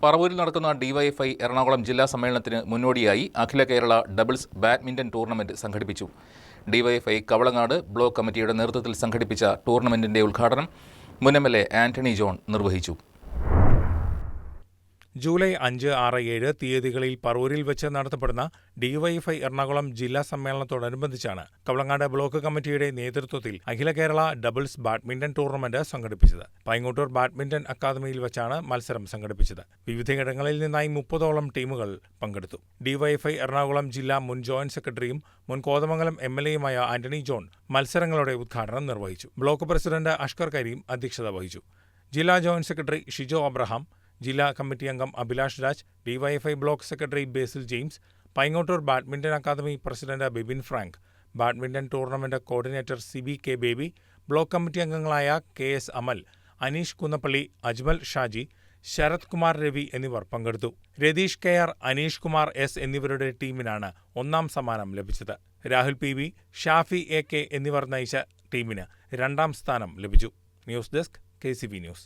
പറവൂരിൽ നടക്കുന്ന ഡിവൈഎഫ്ഐ എറണാകുളം ജില്ലാ സമ്മേളനത്തിന് മുന്നോടിയായി അഖില കേരള ഡബിൾസ് ബാഡ്മിന്റൺ ടൂർണമെന്റ് സംഘടിപ്പിച്ചു. ഡിവൈഎഫ്ഐ കവളങ്ങാട് ബ്ലോക്ക് കമ്മിറ്റിയുടെ നേതൃത്വത്തിൽ സംഘടിപ്പിച്ച ടൂർണമെന്റിന്റെ ഉദ്ഘാടനം മുൻ എംഎൽഎ ആന്റണി ജോൺ നിർവഹിച്ചു. ജൂലൈ 5, 6, 7 തീയതികളിൽ പറവൂരിൽ വെച്ച് നടത്തപ്പെടുന്ന ഡിവൈഎഫ്ഐ എറണാകുളം ജില്ലാ സമ്മേളനത്തോടനുബന്ധിച്ചാണ് കവളങ്ങാട് ബ്ലോക്ക് കമ്മിറ്റിയുടെ നേതൃത്വത്തിൽ അഖില കേരള ഡബിൾസ് ബാഡ്മിന്റൺ ടൂർണമെന്റ് സംഘടിപ്പിച്ചത്. പൈങ്ങോട്ടൂർ ബാഡ്മിന്റൺ അക്കാദമിയിൽ വെച്ചാണ് മത്സരം സംഘടിപ്പിച്ചത്. വിവിധയിടങ്ങളിൽ നിന്നായി 30ഓളം ടീമുകൾ പങ്കെടുത്തു. ഡിവൈഎഫ്ഐ എറണാകുളം ജില്ലാ മുൻ ജോയിന്റ് സെക്രട്ടറിയും മുൻ കോതമംഗലം എംഎൽഎയുമായ ആന്റണി ജോൺ മത്സരങ്ങളുടെ ഉദ്ഘാടനം നിർവഹിച്ചു. ബ്ലോക്ക് പ്രസിഡന്റ് അഷ്കർ കരീം അധ്യക്ഷത വഹിച്ചു. ജില്ലാ ജോയിന്റ് സെക്രട്ടറി ഷിജോ അബ്രഹാം, ജില്ലാ കമ്മിറ്റി അംഗം Abhilash Raj, DYFI block secretary Basil James, Paingottoor badminton academy president Bibin Frank, badminton tournament coordinator Sibi K Baby, block committee അംഗങ്ങളായ കെ.എസ്. അമൽ, അനീഷ് കുന്നപ്പള്ളി, അജ്മൽ ഷാജി, ശരത് കുമാർ രവി എന്നിവർ പങ്കെടുത്തു. രതീഷ് കെ.ആർ, അനീഷ് കുമാർ എസ് എന്നിവരുടെ ടീമിനാണ് ഒന്നാം സമ്മാനം ലഭിച്ചത്. രാഹുൽ പി.വി, ഷാഫി എ.കെ എന്നിവർ നയിച്ച ടീമിന് രണ്ടാം സ്ഥാനം ലഭിച്ചു. News desk KCB news.